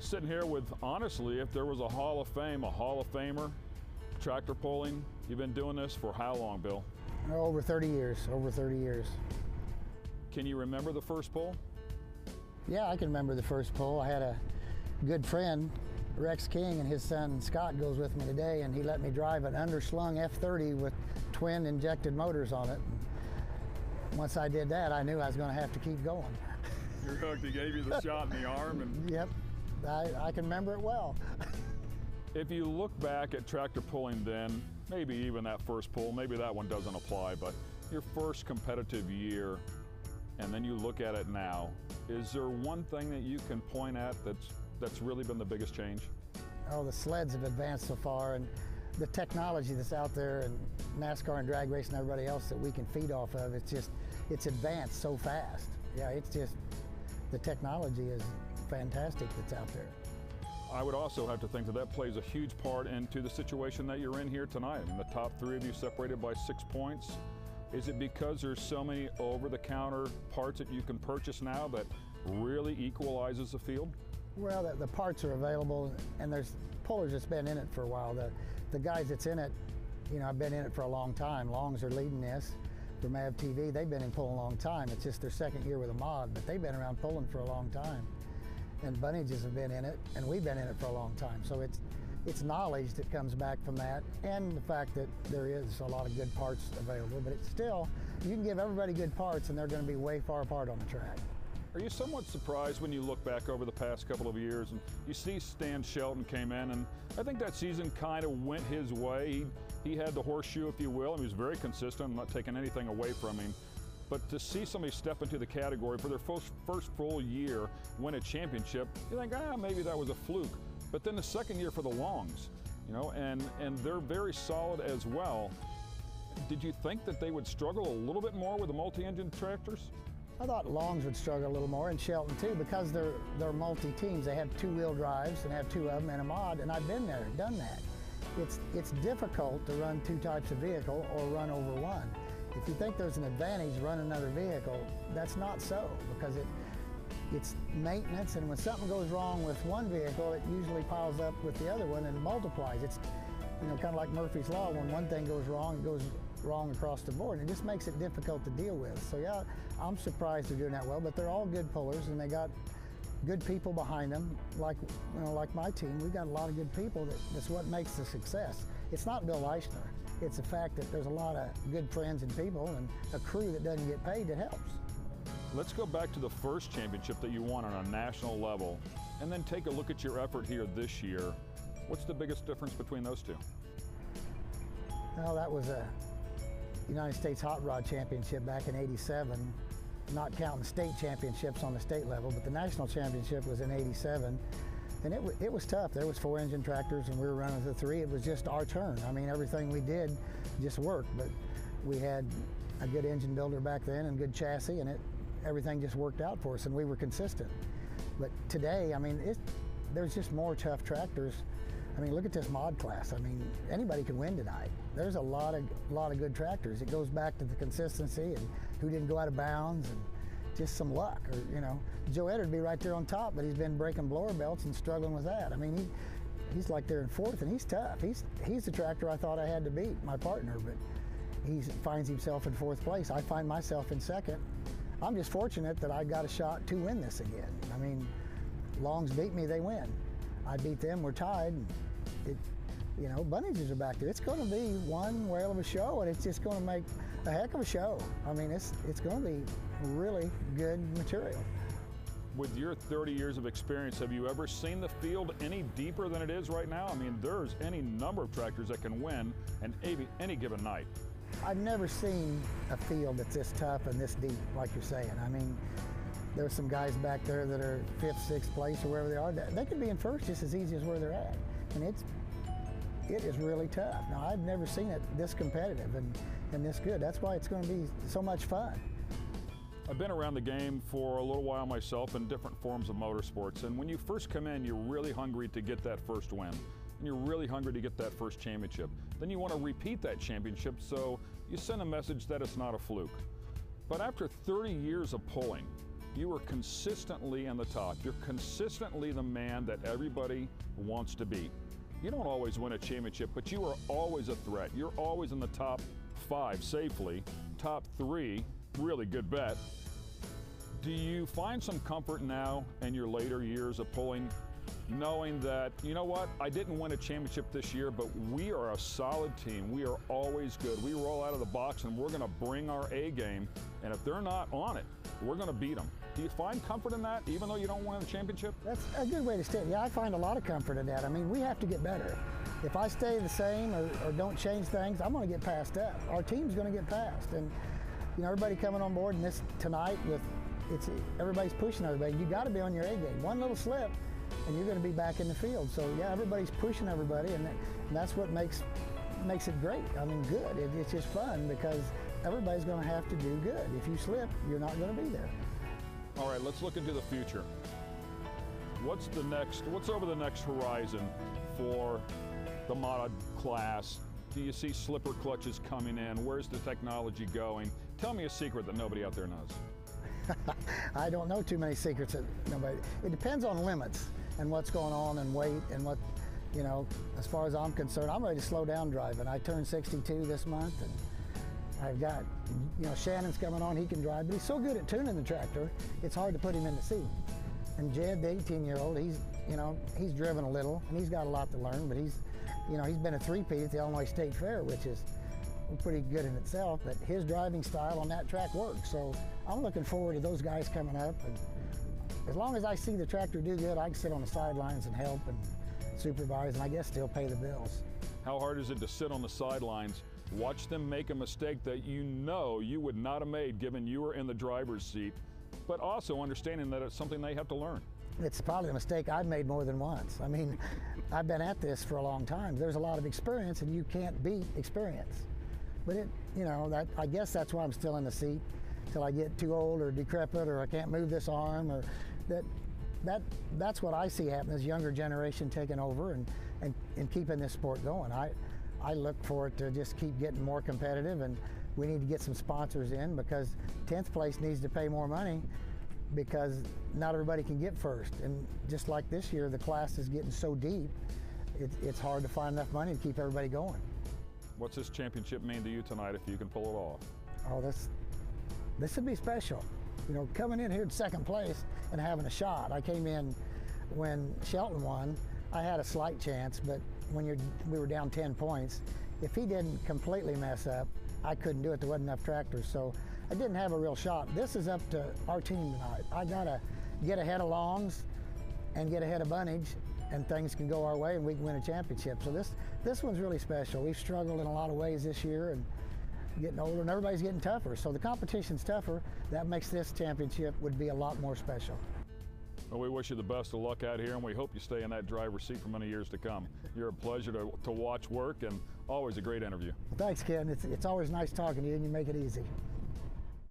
Sitting here with, honestly, if there was a Hall of Fame, a Hall of Famer, tractor pulling. You've been doing this for how long, Bill? Over 30 years, over 30 years. Can you remember the first pull? Yeah, I can remember the first pull. I had a good friend, Rex King, and his son Scott goes with me today, and he let me drive an underslung F30 with twin injected motors on it. And once I did that, I knew I was going to have to keep going. You're hooked. He gave you the shot in the arm. And Yep, I can remember it well. If you look back at tractor pulling then, maybe even that first pull, maybe that one doesn't apply, but your first competitive year, and then you look at it now, is there one thing that you can point at that's really been the biggest change? Oh, the sleds have advanced so far, and the technology that's out there, and NASCAR and drag race and everybody else that we can feed off of, it's advanced so fast. Yeah, it's just, the technology is fantastic that's out there. I would also have to think that plays a huge part into the situation that you're in here tonight. I mean, the top three of you separated by 6 points. Is it because there's so many over-the-counter parts that you can purchase now that really equalizes the field? Well, the parts are available, and there's pullers that's been in it for a while. The guys that's in it, you know, I've been in it for a long time. Longs are leading this for MAV TV. They've been in pulling a long time. It's just their second year with a mod, but they've been around pulling for a long time. And Bunnages have been in it, and we've been in it for a long time. So it's knowledge that comes back from that, and the fact that there is a lot of good parts available. But it's still, you can give everybody good parts, and they're going to be way far apart on the track. Are you somewhat surprised when you look back over the past couple of years and you see Stan Shelton came in, and I think that season kind of went his way. He had the horseshoe, if you will, and he was very consistent. I'm not taking anything away from him. But to see somebody step into the category for their first full year, win a championship, you think, maybe that was a fluke. But then the second year for the Longs, you know, and they're very solid as well. Did you think that they would struggle a little bit more with the multi-engine tractors? I thought Longs would struggle a little more, and Shelton too, because they're multi-teams. They have two-wheel drives and have two of them and a mod, and I've been there, done that. It's difficult to run two types of vehicle or run over one. If you think there's an advantage to run another vehicle, that's not so, because it's maintenance, and when something goes wrong with one vehicle, it usually piles up with the other one and multiplies. It's, you know, kind of like Murphy's Law. When one thing goes wrong, it goes wrong across the board, and it just makes it difficult to deal with. So yeah, I'm surprised they're doing that well, but they're all good pullers, and they got good people behind them, like, you know, like my team. We've got a lot of good people. That's what makes the success. It's not Bill Leischner. It's the fact that there's a lot of good friends and people and a crew that doesn't get paid that helps. Let's go back to the first championship that you won on a national level, and then take a look at your effort here this year. What's the biggest difference between those two? Well, that was a United States Hot Rod Championship back in '87, not counting state championships on the state level, but the national championship was in '87. And it was tough. There was 4-engine tractors, and we were running the 3. It was just our turn. I mean, everything we did just worked, but we had a good engine builder back then and good chassis, and everything just worked out for us, and we were consistent. But today, I mean, there's just more tough tractors. I mean, look at this mod class. I mean, anybody can win tonight. There's a lot of good tractors. It goes back to the consistency and who didn't go out of bounds, and just some luck. Or, you know, Joe Eddard would be right there on top, but he's been breaking blower belts and struggling with that. I mean, he's like there in fourth, and he's tough. He's the tractor I thought I had to beat, my partner, but he finds himself in fourth place. I find myself in second. I'm just fortunate that I got a shot to win this again. I mean, Longs beat me, they win. I beat them, we're tied. You know, Bunnages are back there. It's going to be one whale of a show, and it's just going to make a heck of a show. I mean, it's going to be really good material. With your 30 years of experience, have you ever seen the field any deeper than it is right now? I mean, there's any number of tractors that can win any given night. I've never seen a field that's this tough and this deep, like you're saying. I mean, there's some guys back there that are 5th, 6th place or wherever they are. They could be in first just as easy as where they're at. And it is really tough. Now, I've never seen it this competitive and this good. That's why it's going to be so much fun. I've been around the game for a little while myself in different forms of motorsports, and when you first come in, you're really hungry to get that first win, and you're really hungry to get that first championship. Then you want to repeat that championship, so you send a message that it's not a fluke. But after 30 years of pulling, you are consistently in the top. You're consistently the man that everybody wants to beat. You don't always win a championship, but you are always a threat. You're always in the top 5 safely, top 3, really good bet. Do you find some comfort now in your later years of pulling, knowing that, you know what, I didn't win a championship this year, but we are a solid team. We are always good. We roll out of the box and we're going to bring our A game, and if they're not on it, we're going to beat them. Do you find comfort in that, even though you don't win a championship? That's a good way to say it. Yeah, I find a lot of comfort in that. I mean, we have to get better. If I stay the same or don't change things, I'm going to get passed up. Our team's going to get passed. And, you know, everybody coming on board in this tonight with, everybody's pushing everybody. You got to be on your A game. One little slip, and you're going to be back in the field. So yeah, everybody's pushing everybody, and that's what makes it great. I mean, good. It's just fun because everybody's going to have to do good. If you slip, you're not going to be there. All right, let's look into the future. What's over the next horizon for the mod class? Do you see slipper clutches coming in? Where's the technology going? Tell me a secret that nobody out there knows. I don't know too many secrets that nobody. It depends on limits and what's going on and weight and what, you know, as far as I'm concerned, I'm ready to slow down driving. I turned 62 this month, and I've got, you know, Shannon's coming on, he can drive, but he's so good at tuning the tractor, it's hard to put him in the seat. And Jed, the 18-year-old, he's driven a little, and he's got a lot to learn, but he's been a 3-peat at the Illinois State Fair, which is pretty good in itself, but his driving style on that track works. So I'm looking forward to those guys coming up, and as long as I see the tractor do good, I can sit on the sidelines and help and supervise, and I guess still pay the bills. How hard is it to sit on the sidelines, watch them make a mistake that you know you would not have made given you were in the driver's seat, but also understanding that it's something they have to learn? It's probably a mistake I've made more than once. I mean, I've been at this for a long time. There's a lot of experience, and you can't beat experience. But I guess that's why I'm still in the seat till I get too old or decrepit or I can't move this arm, or that's what I see happening, is younger generation taking over and keeping this sport going. I look for it to just keep getting more competitive, and we need to get some sponsors in, because 10th place needs to pay more money because not everybody can get first. And just like this year, the class is getting so deep, it's hard to find enough money to keep everybody going. What's this championship mean to you tonight if you can pull it off? Oh, this would be special. You know, coming in here in 2nd place and having a shot. I came in when Shelton won. I had a slight chance, but when we were down 10 points, if he didn't completely mess up, I couldn't do it. There wasn't enough tractors, so I didn't have a real shot. This is up to our team tonight. I gotta get ahead of Longs and get ahead of Bunnage, and things can go our way and we can win a championship. So this one's really special. We've struggled in a lot of ways this year, and getting older, and everybody's getting tougher. So the competition's tougher. That makes this championship would be a lot more special. Well, we wish you the best of luck out here, and we hope you stay in that driver's seat for many years to come. You're a pleasure to watch work, and always a great interview. Well, thanks, Ken. It's always nice talking to you, and you make it easy.